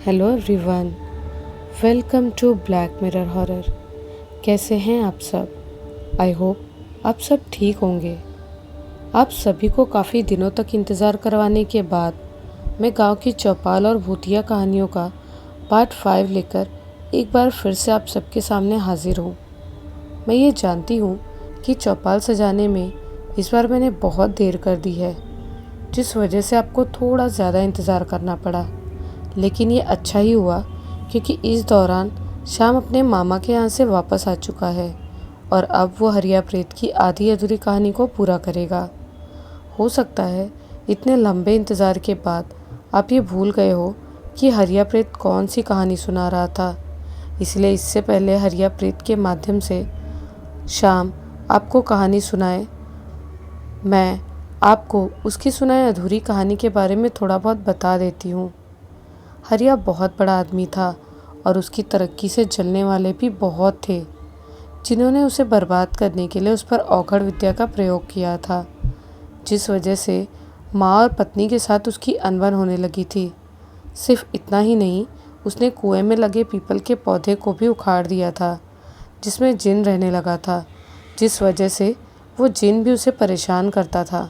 Hello everyone, welcome to black mirror horror. कैसे हैं आप सब? आई होप आप सब ठीक होंगे। आप सभी को काफ़ी दिनों तक इंतज़ार करवाने के बाद मैं गांव की चौपाल और भूतिया कहानियों का पार्ट 5 लेकर एक बार फिर से आप सबके सामने हाजिर हूँ। मैं ये जानती हूँ कि चौपाल सजाने में इस बार मैंने बहुत देर कर दी है, जिस वजह से आपको थोड़ा ज़्यादा इंतज़ार करना पड़ा। लेकिन ये अच्छा ही हुआ, क्योंकि इस दौरान श्याम अपने मामा के यहाँ से वापस आ चुका है और अब वो हरिया प्रेत की आधी अधूरी कहानी को पूरा करेगा। हो सकता है इतने लंबे इंतज़ार के बाद आप ये भूल गए हो कि हरिया प्रेत कौन सी कहानी सुना रहा था। इसलिए इससे पहले हरिया प्रेत के माध्यम से श्याम आपको कहानी सुनाए, मैं आपको उसकी सुनाई अधूरी कहानी के बारे में थोड़ा बहुत बता देती हूँ। हरिया बहुत बड़ा आदमी था और उसकी तरक्की से जलने वाले भी बहुत थे, जिन्होंने उसे बर्बाद करने के लिए उस पर औघड़ विद्या का प्रयोग किया था, जिस वजह से माँ और पत्नी के साथ उसकी अनबन होने लगी थी। सिर्फ इतना ही नहीं, उसने कुएं में लगे पीपल के पौधे को भी उखाड़ दिया था, जिसमें जिन रहने लगा था, जिस वजह से वो जिन भी उसे परेशान करता था।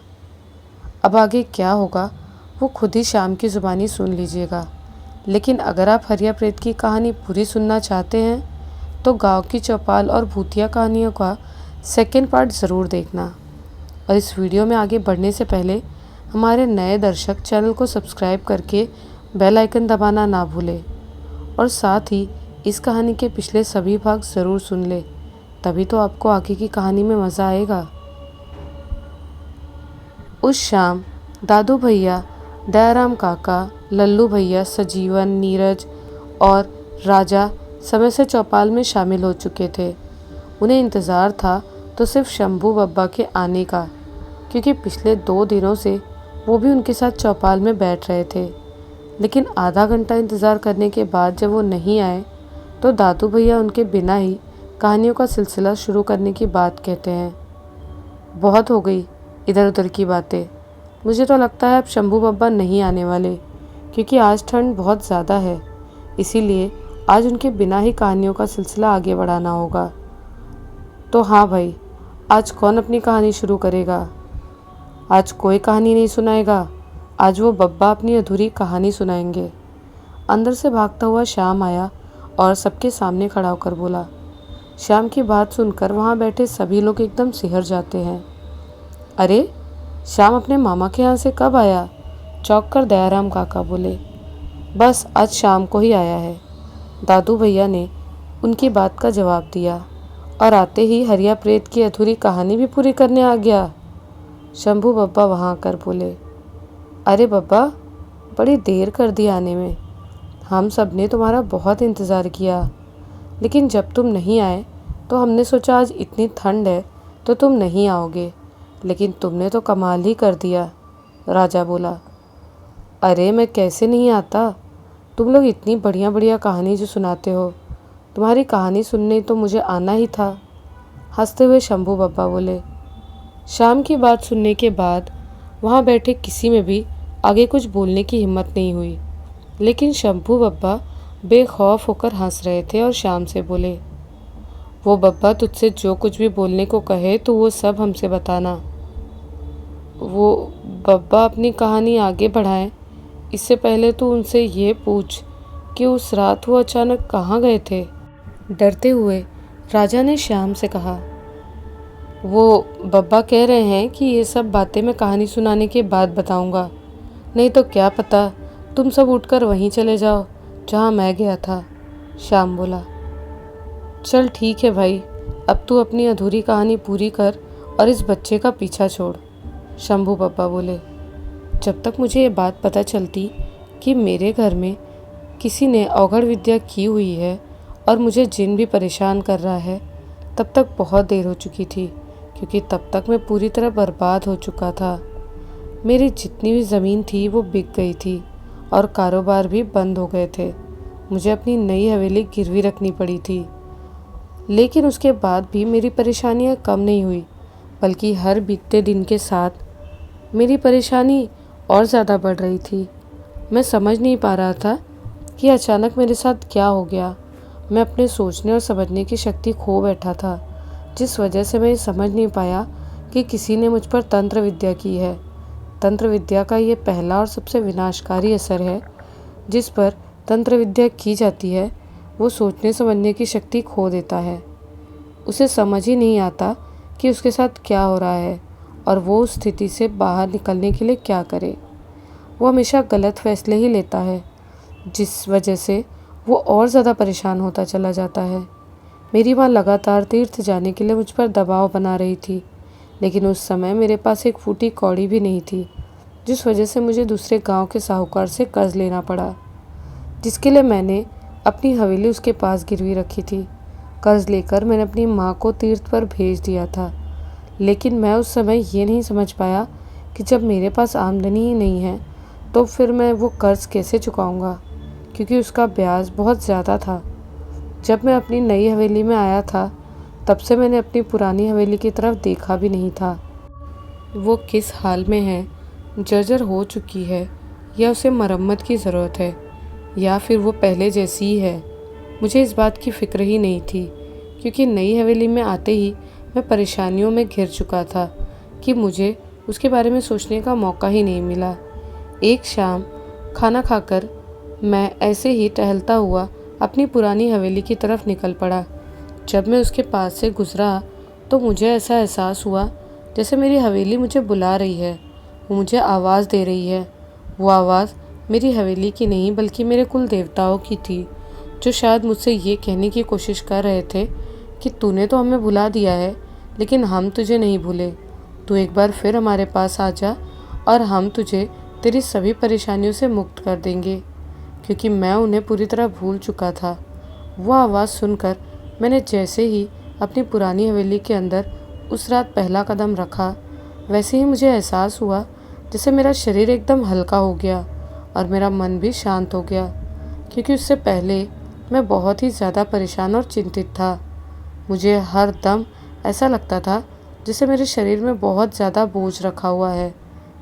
अब आगे क्या होगा वो खुद ही श्याम की ज़ुबानी सुन लीजिएगा। लेकिन अगर आप हरिया प्रेत की कहानी पूरी सुनना चाहते हैं तो गांव की चौपाल और भूतिया कहानियों का सेकंड पार्ट ज़रूर देखना। और इस वीडियो में आगे बढ़ने से पहले हमारे नए दर्शक चैनल को सब्सक्राइब करके बेल आइकन दबाना ना भूलें और साथ ही इस कहानी के पिछले सभी भाग ज़रूर सुन लें, तभी तो आपको आगे की कहानी में मज़ा आएगा। उस शाम दादू भैया, दयाराम काका, लल्लू भैया, सजीवन, नीरज और राजा समय से चौपाल में शामिल हो चुके थे। उन्हें इंतज़ार था तो सिर्फ शंभू बब्बा के आने का, क्योंकि पिछले 2 दिनों से वो भी उनके साथ चौपाल में बैठ रहे थे। लेकिन आधा घंटा इंतज़ार करने के बाद जब वो नहीं आए तो दादू भैया उनके बिना ही कहानियों का सिलसिला शुरू करने की बात कहते हैं। बहुत हो गई इधर उधर की बातें। मुझे तो लगता है अब शंभू बब्बा नहीं आने वाले, क्योंकि आज ठंड बहुत ज़्यादा है। इसीलिए आज उनके बिना ही कहानियों का सिलसिला आगे बढ़ाना होगा। तो हाँ भाई, आज कौन अपनी कहानी शुरू करेगा? आज कोई कहानी नहीं सुनाएगा, आज वो बब्बा अपनी अधूरी कहानी सुनाएंगे। अंदर से भागता हुआ श्याम आया और सबके सामने खड़ा होकर बोला। श्याम की बात सुनकर वहाँ बैठे सभी लोग एकदम सिहर जाते हैं। अरे, श्याम अपने मामा के यहाँ से कब आया? चौंक कर दयाराम काका बोले। बस आज शाम को ही आया है, दादू भैया ने उनकी बात का जवाब दिया। और आते ही हरिया प्रेत की अधूरी कहानी भी पूरी करने आ गया। शंभू बब्बा वहाँ आकर बोले। अरे बब्बा, बड़ी देर कर दी आने में। हम सब ने तुम्हारा बहुत इंतज़ार किया, लेकिन जब तुम नहीं आए तो हमने सोचा आज इतनी ठंड है तो तुम नहीं आओगे, लेकिन तुमने तो कमाल ही कर दिया, राजा बोला। अरे मैं कैसे नहीं आता, तुम लोग इतनी बढ़िया बढ़िया कहानी जो सुनाते हो, तुम्हारी कहानी सुनने तो मुझे आना ही था, हंसते हुए शंभू बब्बा बोले। शाम की बात सुनने के बाद वहाँ बैठे किसी में भी आगे कुछ बोलने की हिम्मत नहीं हुई, लेकिन शंभू बब्बा बेखौफ होकर हंस रहे थे और शाम से बोले। वो बब्बा तुझसे जो कुछ भी बोलने को कहे तो वो सब हमसे बताना। वो बब्बा अपनी कहानी आगे बढ़ाएं, इससे पहले तो उनसे ये पूछ कि उस रात वो अचानक कहाँ गए थे? डरते हुए राजा ने श्याम से कहा। वो बब्बा कह रहे हैं कि ये सब बातें मैं कहानी सुनाने के बाद बताऊंगा, नहीं तो क्या पता तुम सब उठकर वहीं चले जाओ जहाँ मैं गया था, श्याम बोला। चल ठीक है भाई, अब तू अपनी अधूरी कहानी पूरी कर और इस बच्चे का पीछा छोड़, शंभू बब्बा बोले। जब तक मुझे ये बात पता चलती कि मेरे घर में किसी ने औघड़ विद्या की हुई है और मुझे जिन भी परेशान कर रहा है, तब तक बहुत देर हो चुकी थी, क्योंकि तब तक मैं पूरी तरह बर्बाद हो चुका था। मेरी जितनी भी ज़मीन थी वो बिक गई थी और कारोबार भी बंद हो गए थे। मुझे अपनी नई हवेली गिरवी रखनी पड़ी थी। लेकिन उसके बाद भी मेरी परेशानियाँ कम नहीं हुई, बल्कि हर बीतते दिन के साथ मेरी परेशानी और ज़्यादा बढ़ रही थी। मैं समझ नहीं पा रहा था कि अचानक मेरे साथ क्या हो गया। मैं अपने सोचने और समझने की शक्ति खो बैठा था, जिस वजह से मैं ये समझ नहीं पाया कि किसी ने मुझ पर तंत्र विद्या की है। तंत्र विद्या का ये पहला और सबसे विनाशकारी असर है। जिस पर तंत्र विद्या की जाती है वो सोचने समझने की शक्ति खो देता है। उसे समझ ही नहीं आता कि उसके साथ क्या हो रहा है और वो उस स्थिति से बाहर निकलने के लिए क्या करे। वो हमेशा गलत फैसले ही लेता है, जिस वजह से वो और ज़्यादा परेशान होता चला जाता है। मेरी माँ लगातार तीर्थ जाने के लिए मुझ पर दबाव बना रही थी, लेकिन उस समय मेरे पास एक फूटी कौड़ी भी नहीं थी, जिस वजह से मुझे दूसरे गांव के साहूकार से कर्ज लेना पड़ा, जिसके लिए मैंने अपनी हवेली उसके पास गिरवी रखी थी। कर्ज लेकर मैंने अपनी माँ को तीर्थ पर भेज दिया था, लेकिन मैं उस समय ये नहीं समझ पाया कि जब मेरे पास आमदनी ही नहीं है तो फिर मैं वो कर्ज कैसे चुकाऊंगा, क्योंकि उसका ब्याज बहुत ज़्यादा था। जब मैं अपनी नई हवेली में आया था तब से मैंने अपनी पुरानी हवेली की तरफ देखा भी नहीं था। वो किस हाल में है, जर्जर हो चुकी है या उसे मरम्मत की ज़रूरत है, या फिर वो पहले जैसी ही है, मुझे इस बात की फ़िक्र ही नहीं थी, क्योंकि नई हवेली में आते ही मैं परेशानियों में घिर चुका था कि मुझे उसके बारे में सोचने का मौका ही नहीं मिला। एक शाम खाना खाकर मैं ऐसे ही टहलता हुआ अपनी पुरानी हवेली की तरफ निकल पड़ा। जब मैं उसके पास से गुजरा तो मुझे ऐसा एहसास हुआ जैसे मेरी हवेली मुझे बुला रही है, वो मुझे आवाज़ दे रही है। वो आवाज़ मेरी हवेली की नहीं बल्कि मेरे कुल देवताओं की थी, जो शायद मुझसे ये कहने की कोशिश कर रहे थे कि तूने तो हमें भुला दिया है, लेकिन हम तुझे नहीं भूले। तू एक बार फिर हमारे पास आ जा और हम तुझे तेरी सभी परेशानियों से मुक्त कर देंगे, क्योंकि मैं उन्हें पूरी तरह भूल चुका था। वो आवाज़ सुनकर मैंने जैसे ही अपनी पुरानी हवेली के अंदर उस रात पहला कदम रखा, वैसे ही मुझे एहसास हुआ जैसे मेरा शरीर एकदम हल्का हो गया और मेरा मन भी शांत हो गया, क्योंकि उससे पहले मैं बहुत ही ज़्यादा परेशान और चिंतित था। मुझे हर दम ऐसा लगता था जैसे मेरे शरीर में बहुत ज़्यादा बोझ रखा हुआ है।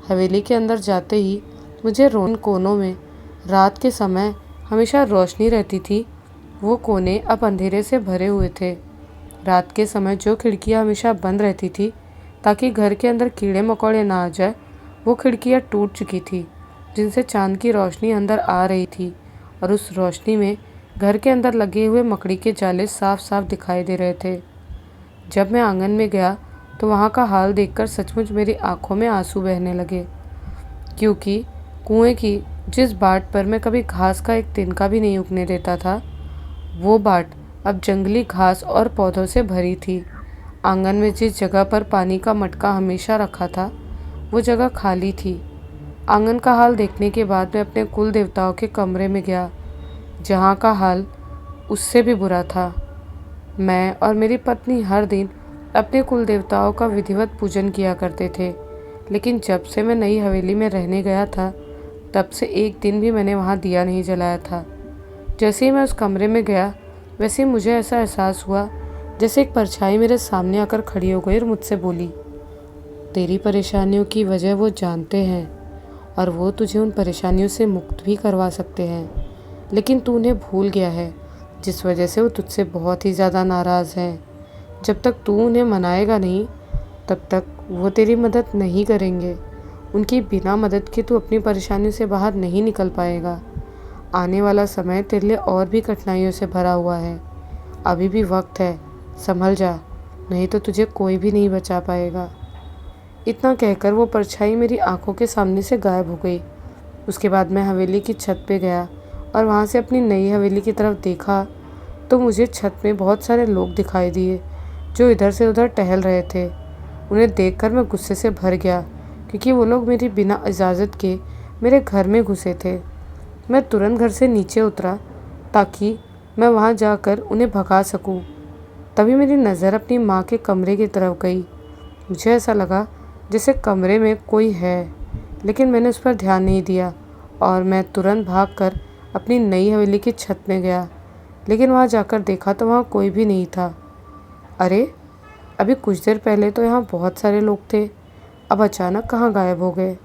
हवेली के अंदर जाते ही मुझे कोनों में रात के समय हमेशा रोशनी रहती थी। वो कोने अब अंधेरे से भरे हुए थे। रात के समय जो खिड़कियां हमेशा बंद रहती थी ताकि घर के अंदर कीड़े मकोड़े ना आ जाए, वो खिड़कियां टूट चुकी थी, जिनसे चांद की रोशनी अंदर आ रही थी और उस रोशनी में घर के अंदर लगे हुए मकड़ी के जाले साफ साफ दिखाई दे रहे थे। जब मैं आंगन में गया तो वहाँ का हाल देखकर सचमुच मेरी आंखों में आंसू बहने लगे, क्योंकि कुएं की जिस बाट पर मैं कभी घास का एक तिनका भी नहीं उगने देता था, वो बाट अब जंगली घास और पौधों से भरी थी। आंगन में जिस जगह पर पानी का मटका हमेशा रखा था, वो जगह खाली थी। आंगन का हाल देखने के बाद मैं अपने कुल देवताओं के कमरे में गया, जहाँ का हाल उससे भी बुरा था। मैं और मेरी पत्नी हर दिन अपने कुल देवताओं का विधिवत पूजन किया करते थे, लेकिन जब से मैं नई हवेली में रहने गया था तब से एक दिन भी मैंने वहाँ दिया नहीं जलाया था। जैसे ही मैं उस कमरे में गया, वैसे ही मुझे ऐसा एहसास हुआ जैसे एक परछाई मेरे सामने आकर खड़ी हो गई और मुझसे बोली, तेरी परेशानियों की वजह वो जानते हैं और वो तुझे उन परेशानियों से मुक्त भी करवा सकते हैं, लेकिन तू उन्हें भूल गया है, जिस वजह से वो तुझसे बहुत ही ज़्यादा नाराज़ हैं। जब तक तू उन्हें मनाएगा नहीं तब तक वो तेरी मदद नहीं करेंगे। उनकी बिना मदद के तू अपनी परेशानियों से बाहर नहीं निकल पाएगा। आने वाला समय तेरे लिए और भी कठिनाइयों से भरा हुआ है। अभी भी वक्त है, संभल जा, नहीं तो तुझे कोई भी नहीं बचा पाएगा। इतना कहकर वो परछाई मेरी आंखों के सामने से गायब हो गई। उसके बाद मैं हवेली की छत पे गया और वहाँ से अपनी नई हवेली की तरफ देखा तो मुझे छत में बहुत सारे लोग दिखाई दिए जो इधर से उधर टहल रहे थे। उन्हें देखकर मैं गुस्से से भर गया, क्योंकि वो लोग मेरी बिना इजाज़त के मेरे घर में घुसे थे। मैं तुरंत घर से नीचे उतरा ताकि मैं वहाँ जाकर उन्हें भगा सकूं। तभी मेरी नज़र अपनी माँ के कमरे की तरफ गई। मुझे ऐसा लगा जैसे कमरे में कोई है, लेकिन मैंने उस पर ध्यान नहीं दिया और मैं तुरंत भागकर अपनी नई हवेली की छत में गया। लेकिन वहाँ जाकर देखा तो वहाँ कोई भी नहीं था। अरे, अभी कुछ देर पहले तो यहाँ बहुत सारे लोग थे, अब अचानक कहाँ गायब हो गए।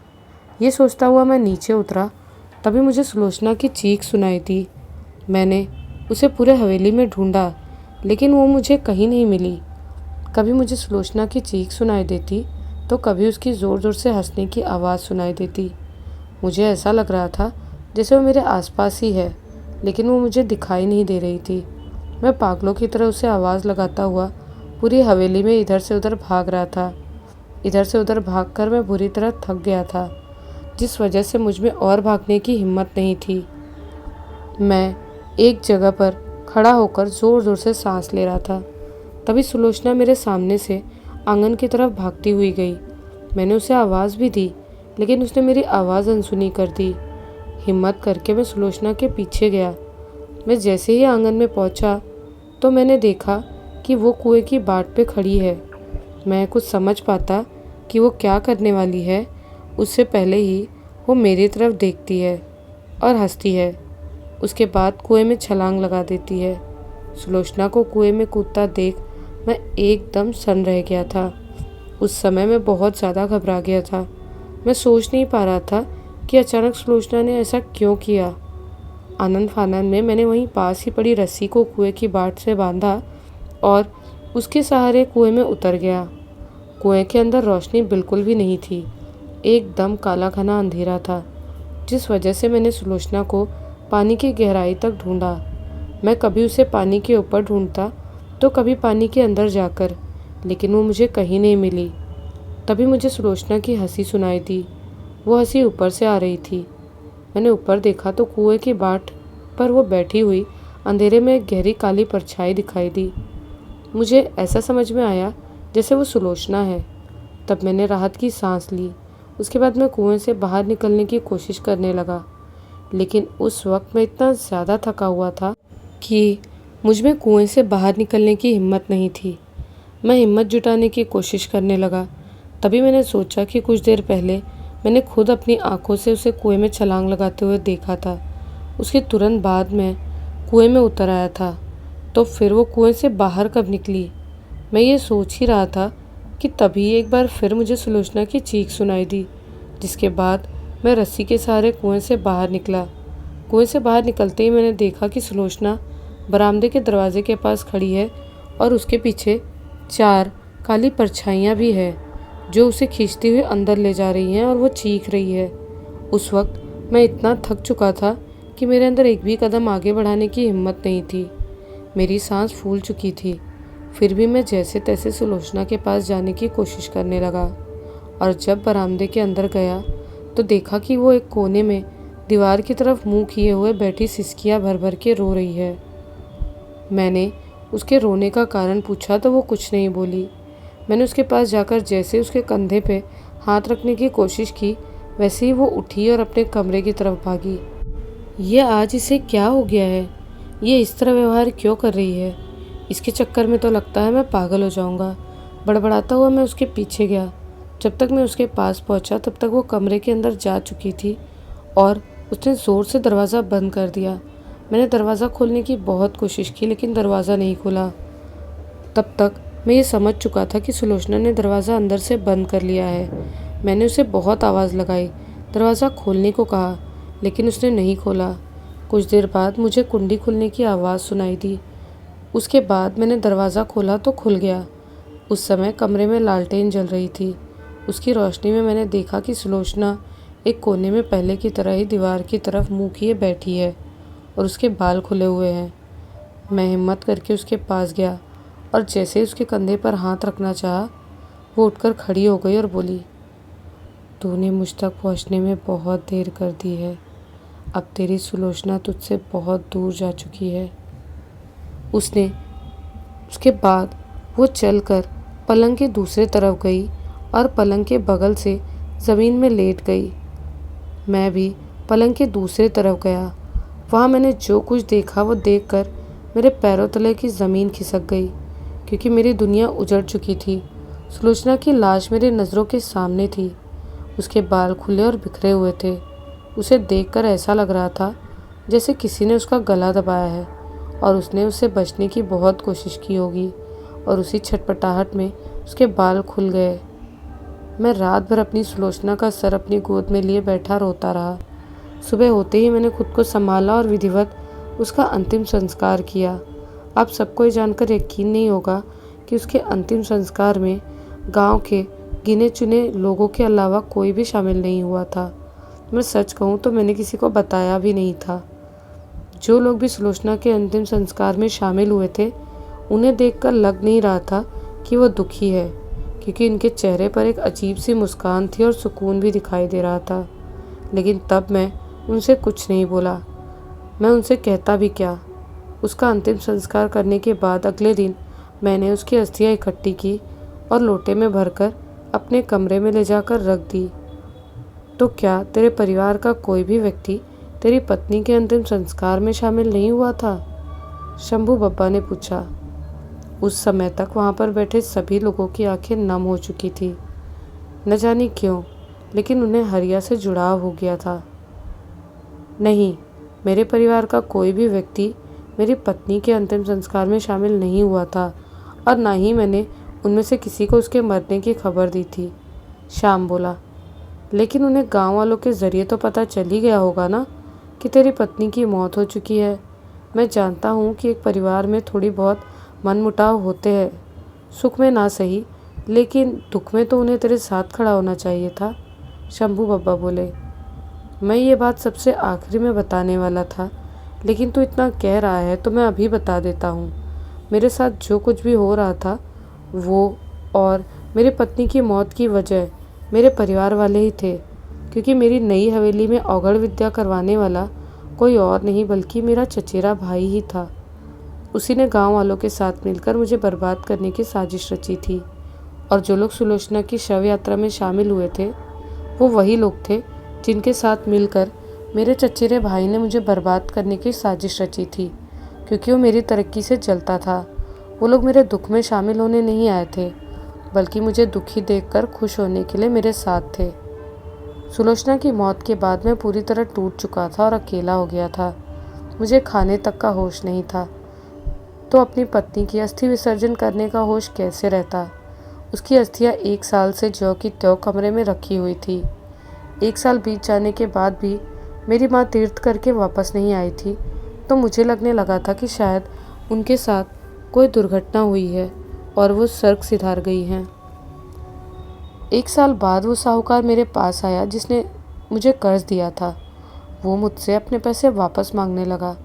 ये सोचता हुआ मैं नीचे उतरा, तभी मुझे सुलोचना की चीख सुनाई दी। मैंने उसे पूरे हवेली में ढूंढा, लेकिन वो मुझे कहीं नहीं मिली। कभी मुझे सुलोचना की चीख सुनाई देती तो कभी उसकी ज़ोर ज़ोर से हंसने की आवाज़ सुनाई देती। मुझे ऐसा लग रहा था जैसे वो मेरे आसपास ही है, लेकिन वो मुझे दिखाई नहीं दे रही थी। मैं पागलों की तरह उसे आवाज़ लगाता हुआ पूरी हवेली में इधर से उधर भाग रहा था। इधर से उधर भागकर मैं बुरी तरह थक गया था, जिस वजह से मुझ में और भागने की हिम्मत नहीं थी। मैं एक जगह पर खड़ा होकर ज़ोर ज़ोर से सांस ले रहा था। तभी सुलोचना मेरे सामने से आंगन की तरफ भागती हुई गई। मैंने उसे आवाज़ भी दी, लेकिन उसने मेरी आवाज़ अनसुनी कर दी। हिम्मत करके मैं सुलोचना के पीछे गया। मैं जैसे ही आंगन में पहुंचा तो मैंने देखा कि वो कुएं की बाट पे खड़ी है। मैं कुछ समझ पाता कि वो क्या करने वाली है, उससे पहले ही वो मेरी तरफ देखती है और हंसती है। उसके बाद कुएं में छलांग लगा देती है। सुलोचना को कुएं में कूदता देख मैं एकदम सन्न रह गया था। उस समय मैं बहुत ज़्यादा घबरा गया था। मैं सोच नहीं पा रहा था कि अचानक सुलोचना ने ऐसा क्यों किया। आनंद फानन में मैंने वहीं पास ही पड़ी रस्सी को कुएं की बाट से बांधा और उसके सहारे कुएं में उतर गया। कुएं के अंदर रोशनी बिल्कुल भी नहीं थी, एकदम काला घना अंधेरा था, जिस वजह से मैंने सुलोचना को पानी की गहराई तक ढूंढा। मैं कभी उसे पानी के ऊपर ढूंढता तो कभी पानी के अंदर जाकर, लेकिन वो मुझे कहीं नहीं मिली। तभी मुझे सुलोचना की हंसी सुनाई दी। वो हंसी ऊपर से आ रही थी। मैंने ऊपर देखा तो कुएं की बाट पर वो बैठी हुई अंधेरे में एक गहरी काली परछाई दिखाई दी। मुझे ऐसा समझ में आया जैसे वो सुलोचना है। तब मैंने राहत की सांस ली। उसके बाद मैं कुएं से बाहर निकलने की कोशिश करने लगा, लेकिन उस वक्त मैं इतना ज़्यादा थका हुआ था कि मुझ में कुएं से बाहर निकलने की हिम्मत नहीं थी। मैं हिम्मत जुटाने की कोशिश करने लगा। तभी मैंने सोचा कि कुछ देर पहले मैंने खुद अपनी आंखों से उसे कुएं में छलांग लगाते हुए देखा था। उसके तुरंत बाद मैं कुएं में उतर आया था, तो फिर वो कुएं से बाहर कब निकली? मैं ये सोच ही रहा था कि तभी एक बार फिर मुझे सुलोचना की चीख सुनाई दी, जिसके बाद मैं रस्सी के सहारे कुएं से बाहर निकला। कुएं से बाहर निकलते ही मैंने देखा कि सुलोचना बरामदे के दरवाजे के पास खड़ी है और उसके पीछे 4 काली परछाइयाँ भी है, जो उसे खींचती हुई अंदर ले जा रही हैं और वो चीख रही है। उस वक्त मैं इतना थक चुका था कि मेरे अंदर एक भी कदम आगे बढ़ाने की हिम्मत नहीं थी। मेरी सांस फूल चुकी थी। फिर भी मैं जैसे तैसे सुलोचना के पास जाने की कोशिश करने लगा, और जब बरामदे के अंदर गया तो देखा कि वो एक कोने में दीवार की तरफ मुंह किए हुए बैठी सिसकियां भर भर के रो रही है। मैंने उसके रोने का कारण पूछा तो वो कुछ नहीं बोली। मैंने उसके पास जाकर जैसे उसके कंधे पे हाथ रखने की कोशिश की, वैसे ही वो उठी और अपने कमरे की तरफ भागी। ये आज इसे क्या हो गया है? ये इस तरह व्यवहार क्यों कर रही है? इसके चक्कर में तो लगता है मैं पागल हो जाऊंगा। बड़बड़ाता हुआ मैं उसके पीछे गया। जब तक मैं उसके पास पहुंचा तब तक वो कमरे के अंदर जा चुकी थी और उसने ज़ोर से दरवाज़ा बंद कर दिया। मैंने दरवाज़ा खोलने की बहुत कोशिश की, लेकिन दरवाज़ा नहीं खुला। तब तक मैं ये समझ चुका था कि सुलोचना ने दरवाज़ा अंदर से बंद कर लिया है। मैंने उसे बहुत आवाज़ लगाई, दरवाज़ा खोलने को कहा, लेकिन उसने नहीं खोला। कुछ देर बाद मुझे कुंडी खुलने की आवाज़ सुनाई दी। उसके बाद मैंने दरवाज़ा खोला तो खुल गया। उस समय कमरे में लालटेन जल रही थी। उसकी रोशनी में मैंने देखा कि सुलोचना एक कोने में पहले की तरह ही दीवार की तरफ मुँह किए बैठी है और उसके बाल खुले हुए हैं। मैं हिम्मत करके उसके पास गया और जैसे ही उसके कंधे पर हाथ रखना चाहा, वो उठकर खड़ी हो गई और बोली, तूने मुझ तक पहुंचने में बहुत देर कर दी है। अब तेरी सुलोचना तुझसे बहुत दूर जा चुकी है। उसके बाद वो चलकर पलंग के दूसरे तरफ गई और पलंग के बगल से ज़मीन में लेट गई। मैं भी पलंग के दूसरे तरफ गया। वहाँ मैंने जो कुछ देखा वो देखकर मेरे पैरों तले की ज़मीन खिसक गई, क्योंकि मेरी दुनिया उजड़ चुकी थी। सुलोचना की लाश मेरी नज़रों के सामने थी। उसके बाल खुले और बिखरे हुए थे। उसे देखकर ऐसा लग रहा था जैसे किसी ने उसका गला दबाया है और उसने उससे बचने की बहुत कोशिश की होगी, और उसी छटपटाहट में उसके बाल खुल गए। मैं रात भर अपनी सुलोचना का सर अपनी गोद में लिए बैठा रोता रहा। सुबह होते ही मैंने खुद को संभाला और विधिवत उसका अंतिम संस्कार किया। आप सबको ये जानकर यकीन नहीं होगा कि उसके अंतिम संस्कार में गांव के गिने चुने लोगों के अलावा कोई भी शामिल नहीं हुआ था। मैं सच कहूँ तो मैंने किसी को बताया भी नहीं था। जो लोग भी सुलोचना के अंतिम संस्कार में शामिल हुए थे, उन्हें देखकर लग नहीं रहा था कि वो दुखी है, क्योंकि उनके चेहरे पर एक अजीब सी मुस्कान थी और सुकून भी दिखाई दे रहा था। लेकिन तब मैं उनसे कुछ नहीं बोला। मैं उनसे कहता भी क्या। उसका अंतिम संस्कार करने के बाद अगले दिन मैंने उसकी अस्थियाँ इकट्ठी की और लोटे में भरकर अपने कमरे में ले जाकर रख दी। तो क्या तेरे परिवार का कोई भी व्यक्ति तेरी पत्नी के अंतिम संस्कार में शामिल नहीं हुआ था? शंभू बब्बा ने पूछा। उस समय तक वहाँ पर बैठे सभी लोगों की आंखें नम हो चुकी थी। न जाने क्यों, लेकिन उन्हें हरिया से जुड़ाव हो गया था। नहीं, मेरे परिवार का कोई भी व्यक्ति मेरी पत्नी के अंतिम संस्कार में शामिल नहीं हुआ था और ना ही मैंने उनमें से किसी को उसके मरने की खबर दी थी। श्याम बोला। लेकिन उन्हें गांव वालों के ज़रिए तो पता चल ही गया होगा ना कि तेरी पत्नी की मौत हो चुकी है। मैं जानता हूँ कि एक परिवार में थोड़ी बहुत मनमुटाव होते हैं, सुख में ना सही, लेकिन दुख में तो उन्हें तेरे साथ खड़ा होना चाहिए था। शंभू बब्बा बोले। मैं ये बात सबसे आखिरी में बताने वाला था, लेकिन तू इतना कह रहा है तो मैं अभी बता देता हूँ। मेरे साथ जो कुछ भी हो रहा था वो और मेरी पत्नी की मौत की वजह मेरे परिवार वाले ही थे, क्योंकि मेरी नई हवेली में औघड़ विद्या करवाने वाला कोई और नहीं बल्कि मेरा चचेरा भाई ही था। उसी ने गांव वालों के साथ मिलकर मुझे बर्बाद करने की साजिश रची थी। और जो लोग सुलोचना की शव यात्रा में शामिल हुए थे, वो वही लोग थे जिनके साथ मिलकर मेरे चचेरे भाई ने मुझे बर्बाद करने की साजिश रची थी, क्योंकि वो मेरी तरक्की से जलता था। वो लोग मेरे दुख में शामिल होने नहीं आए थे, बल्कि मुझे दुखी देखकर खुश होने के लिए मेरे साथ थे। सुलोचना की मौत के बाद मैं पूरी तरह टूट चुका था और अकेला हो गया था। मुझे खाने तक का होश नहीं था, तो अपनी पत्नी की अस्थि विसर्जन करने का होश कैसे रहता। उसकी अस्थियाँ 1 साल से ज्यों की त्यों कमरे में रखी हुई थी। 1 साल बीत जाने के बाद भी मेरी माँ तीर्थ करके वापस नहीं आई थी, तो मुझे लगने लगा था कि शायद उनके साथ कोई दुर्घटना हुई है और वो स्वर्ग सिधार गई हैं। 1 साल बाद वो साहूकार मेरे पास आया जिसने मुझे कर्ज दिया था। वो मुझसे अपने पैसे वापस मांगने लगा,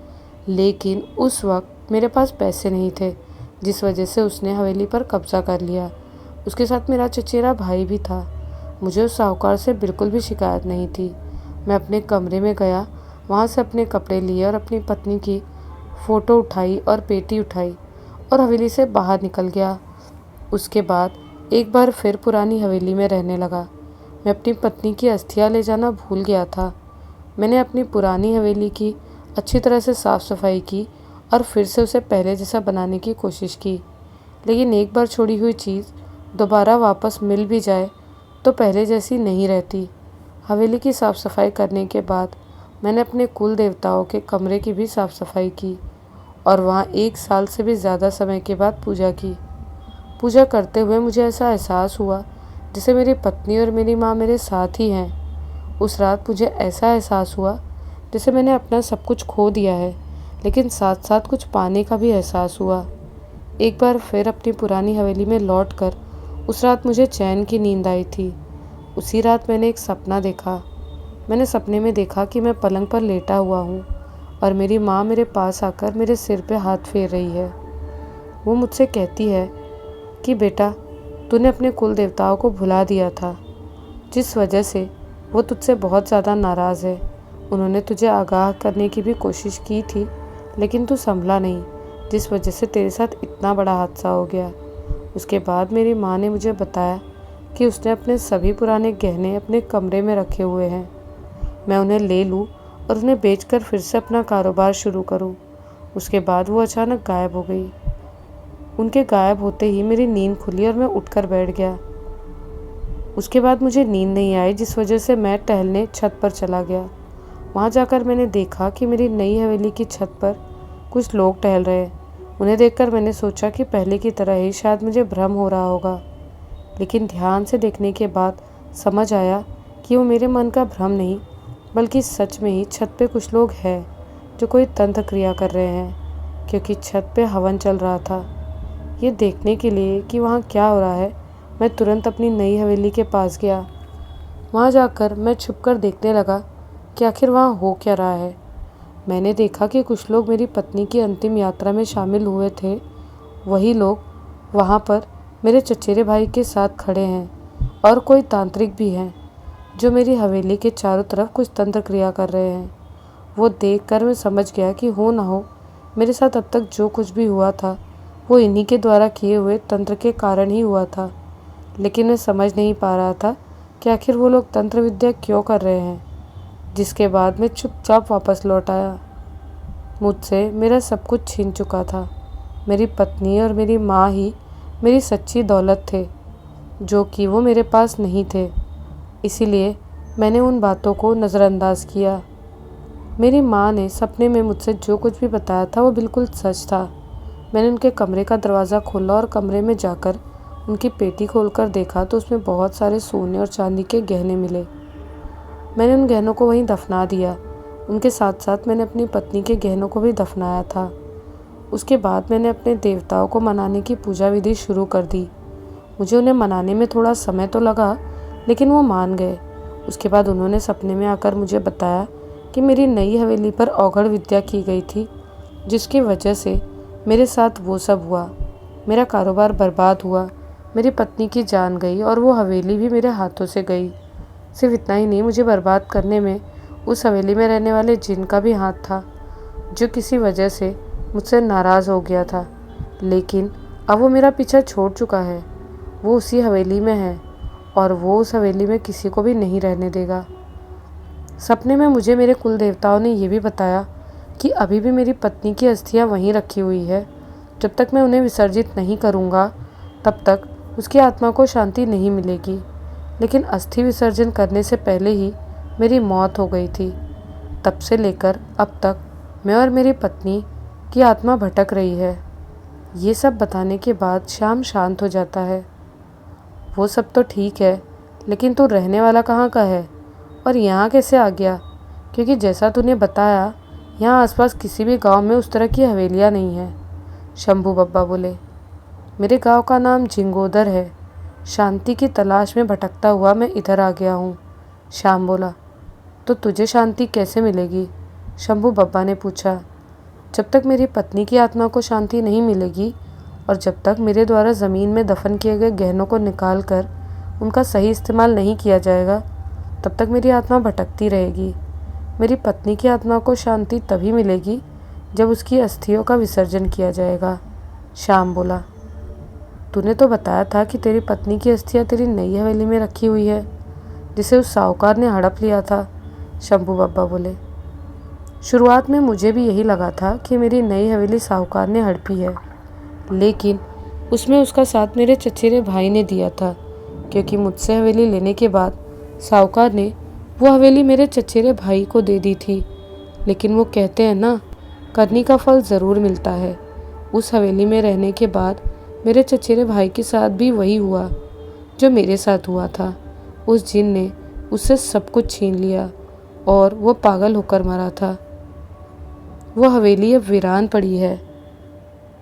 लेकिन उस वक्त मेरे पास पैसे नहीं थे, जिस वजह से उसने हवेली पर कब्जा कर लिया। उसके साथ मेरा चचेरा भाई भी था। मुझे उस साहूकार से बिल्कुल भी शिकायत नहीं थी। मैं अपने कमरे में गया, वहाँ से अपने कपड़े लिए और अपनी पत्नी की फ़ोटो उठाई और पेटी उठाई और हवेली से बाहर निकल गया। उसके बाद एक बार फिर पुरानी हवेली में रहने लगा। मैं अपनी पत्नी की अस्थियाँ ले जाना भूल गया था। मैंने अपनी पुरानी हवेली की अच्छी तरह से साफ़ सफाई की और फिर से उसे पहले जैसा बनाने की कोशिश की, लेकिन एक बार छोड़ी हुई चीज़ दोबारा वापस मिल भी जाए तो पहले जैसी नहीं रहती। हवेली की साफ़ सफाई करने के बाद मैंने अपने कुल देवताओं के कमरे की भी साफ़ सफाई की और वहाँ 1 साल से भी ज़्यादा समय के बाद पूजा की। पूजा करते हुए मुझे ऐसा एहसास हुआ जैसे मेरी पत्नी और मेरी माँ मेरे साथ ही हैं। उस रात मुझे ऐसा एहसास हुआ जैसे मैंने अपना सब कुछ खो दिया है, लेकिन साथ साथ कुछ पाने का भी एहसास हुआ। एक बार फिर अपनी पुरानी हवेली में लौटकर उस रात मुझे चैन की नींद आई थी। उसी रात मैंने एक सपना देखा। मैंने सपने में देखा कि मैं पलंग पर लेटा हुआ हूँ और मेरी माँ मेरे पास आकर मेरे सिर पे हाथ फेर रही है। वो मुझसे कहती है कि बेटा, तूने अपने कुल देवताओं को भुला दिया था, जिस वजह से वो तुझसे बहुत ज़्यादा नाराज़ है। उन्होंने तुझे आगाह करने की भी कोशिश की थी, लेकिन तू संभला नहीं, जिस वजह से तेरे साथ इतना बड़ा हादसा हो गया। उसके बाद मेरी माँ ने मुझे बताया कि उसने अपने सभी पुराने गहने अपने कमरे में रखे हुए हैं। मैं उन्हें ले लूँ और उन्हें बेचकर फिर से अपना कारोबार शुरू करूँ। उसके बाद वो अचानक गायब हो गई। उनके गायब होते ही मेरी नींद खुली और मैं उठकर बैठ गया। उसके बाद मुझे नींद नहीं आई, जिस वजह से मैं टहलने छत पर चला गया। वहाँ जाकर मैंने देखा कि मेरी नई हवेली की छत पर कुछ लोग टहल रहे। उन्हें देखकर मैंने सोचा कि पहले की तरह ही शायद मुझे भ्रम हो रहा होगा, लेकिन ध्यान से देखने के बाद समझ आया कि वो मेरे मन का भ्रम नहीं, बल्कि सच में ही छत पे कुछ लोग हैं जो कोई तंत्र क्रिया कर रहे हैं, क्योंकि छत पे हवन चल रहा था। ये देखने के लिए कि वहाँ क्या हो रहा है, मैं तुरंत अपनी नई हवेली के पास गया। वहाँ जाकर मैं छुपकर देखने लगा कि आखिर वहाँ हो क्या रहा है। मैंने देखा कि कुछ लोग मेरी पत्नी की अंतिम यात्रा में शामिल हुए थे। वही लोग वहाँ पर मेरे चचेरे भाई के साथ खड़े हैं और कोई तांत्रिक भी हैं जो मेरी हवेली के चारों तरफ कुछ तंत्र क्रिया कर रहे हैं। वो देखकर मैं समझ गया कि हो ना हो मेरे साथ अब तक जो कुछ भी हुआ था वो इन्हीं के द्वारा किए हुए तंत्र के कारण ही हुआ था। लेकिन मैं समझ नहीं पा रहा था कि आखिर वो लोग तंत्र विद्या क्यों कर रहे हैं। जिसके बाद मैं चुपचाप वापस लौट आया। मुझसे मेरा सब कुछ छीन चुका था। मेरी पत्नी और मेरी माँ ही मेरी सच्ची दौलत थे, जो कि वो मेरे पास नहीं थे। इसीलिए मैंने उन बातों को नज़रअंदाज किया। मेरी माँ ने सपने में मुझसे जो कुछ भी बताया था वो बिल्कुल सच था। मैंने उनके कमरे का दरवाज़ा खोला और कमरे में जाकर उनकी पेटी खोलकर देखा तो उसमें बहुत सारे सोने और चांदी के गहने मिले। मैंने उन गहनों को वहीं दफना दिया। उनके साथ साथ मैंने अपनी पत्नी के गहनों को भी दफनाया था। उसके बाद मैंने अपने देवताओं को मनाने की पूजा विधि शुरू कर दी। मुझे उन्हें मनाने में थोड़ा समय तो लगा, लेकिन वो मान गए। उसके बाद उन्होंने सपने में आकर मुझे बताया कि मेरी नई हवेली पर औघड़ विद्या की गई थी, जिसकी वजह से मेरे साथ वो सब हुआ। मेरा कारोबार बर्बाद हुआ, मेरी पत्नी की जान गई और वो हवेली भी मेरे हाथों से गई। सिर्फ इतना ही नहीं, मुझे बर्बाद करने में उस हवेली में रहने वाले जिन का भी हाथ था, जो किसी वजह से मुझसे नाराज़ हो गया था। लेकिन अब वो मेरा पीछा छोड़ चुका है। वो उसी हवेली में है और वो उस हवेली में किसी को भी नहीं रहने देगा। सपने में मुझे मेरे कुल देवताओं ने ये भी बताया कि अभी भी मेरी पत्नी की अस्थियाँ वहीं रखी हुई है। जब तक मैं उन्हें विसर्जित नहीं करूँगा तब तक उसकी आत्मा को शांति नहीं मिलेगी। लेकिन अस्थि विसर्जन करने से पहले ही मेरी मौत हो गई थी। तब से लेकर अब तक मैं और मेरी पत्नी की आत्मा भटक रही है। ये सब बताने के बाद श्याम शांत हो जाता है। वो सब तो ठीक है, लेकिन तू रहने वाला कहाँ का है और यहाँ कैसे आ गया? क्योंकि जैसा तूने बताया, यहाँ आसपास किसी भी गांव में उस तरह की हवेलियाँ नहीं हैं। शंभू बब्बा बोले, मेरे गांव का नाम झिंगोदर है। शांति की तलाश में भटकता हुआ मैं इधर आ गया हूँ। श्याम बोला, तो तुझे शांति कैसे मिलेगी? शंभू बब्बा ने पूछा। जब तक मेरी पत्नी की आत्मा को शांति नहीं मिलेगी और जब तक मेरे द्वारा ज़मीन में दफन किए गए गहनों को निकाल कर उनका सही इस्तेमाल नहीं किया जाएगा, तब तक मेरी आत्मा भटकती रहेगी। मेरी पत्नी की आत्मा को शांति तभी मिलेगी जब उसकी अस्थियों का विसर्जन किया जाएगा। श्याम बोला, तूने तो बताया था कि तेरी पत्नी की अस्थियाँ तेरी नई हवेली में रखी हुई है, जिसे उस साहूकार ने हड़प लिया था। शंभू बब्बा बोले, शुरुआत में मुझे भी यही लगा था कि मेरी नई हवेली साहूकार ने हड़पी है, लेकिन उसमें उसका साथ मेरे चचेरे भाई ने दिया था, क्योंकि मुझसे हवेली लेने के बाद साहूकार ने वो हवेली मेरे चचेरे भाई को दे दी थी। लेकिन वो कहते हैं ना, करनी का फल ज़रूर मिलता है। उस हवेली में रहने के बाद मेरे चचेरे भाई के साथ भी वही हुआ जो मेरे साथ हुआ था। उस जिन ने उससे सब कुछ छीन लिया और वो पागल होकर मरा था। वो हवेली अब वीरान पड़ी है,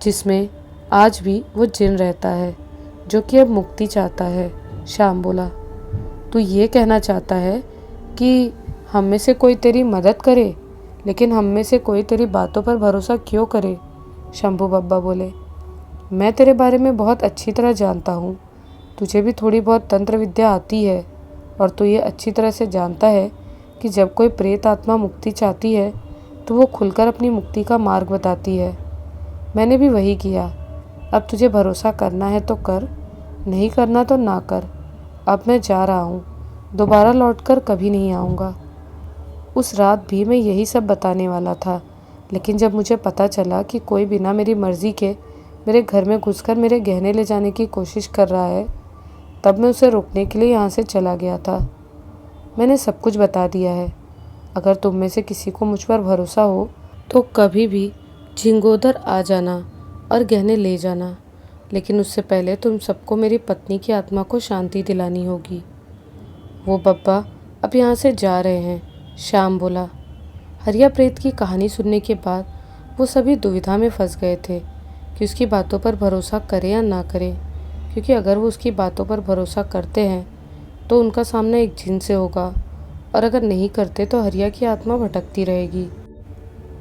जिसमें आज भी वो जिन रहता है, जो कि अब मुक्ति चाहता है। श्याम बोला, तू ये कहना चाहता है कि हम में से कोई तेरी मदद करे, लेकिन हम में से कोई तेरी बातों पर भरोसा क्यों करे? शंभू बब्बा बोले, मैं तेरे बारे में बहुत अच्छी तरह जानता हूँ। तुझे भी थोड़ी बहुत तंत्र विद्या आती है और तू ये अच्छी तरह से जानता है कि जब कोई प्रेत आत्मा मुक्ति चाहती है तो वो खुलकर अपनी मुक्ति का मार्ग बताती है। मैंने भी वही किया। अब तुझे भरोसा करना है तो कर, नहीं करना तो ना कर। अब मैं जा रहा हूँ, दोबारा लौटकर कभी नहीं आऊँगा। उस रात भी मैं यही सब बताने वाला था, लेकिन जब मुझे पता चला कि कोई बिना मेरी मर्ज़ी के मेरे घर में घुसकर मेरे गहने ले जाने की कोशिश कर रहा है, तब मैं उसे रोकने के लिए यहाँ से चला गया था। मैंने सब कुछ बता दिया है। अगर तुम में से किसी को मुझ पर भरोसा हो तो कभी भी झिंगोदर आ जाना और गहने ले जाना, लेकिन उससे पहले तुम सबको मेरी पत्नी की आत्मा को शांति दिलानी होगी। वो बब्बा अब यहाँ से जा रहे हैं। श्याम बोला, हरिया प्रेत की कहानी सुनने के बाद वो सभी दुविधा में फंस गए थे कि उसकी बातों पर भरोसा करें या ना करें, क्योंकि अगर वो उसकी बातों पर भरोसा करते हैं तो उनका सामना एक जिन से होगा, और अगर नहीं करते तो हरिया की आत्मा भटकती रहेगी।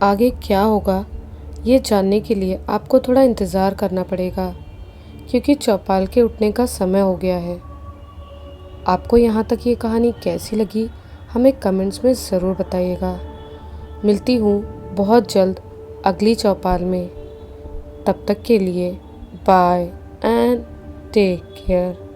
आगे क्या होगा ये जानने के लिए आपको थोड़ा इंतज़ार करना पड़ेगा, क्योंकि चौपाल के उठने का समय हो गया है। आपको यहाँ तक ये कहानी कैसी लगी हमें कमेंट्स में ज़रूर बताइएगा। मिलती हूँ बहुत जल्द अगली चौपाल में। तब तक के लिए बाय एंड टेक केयर।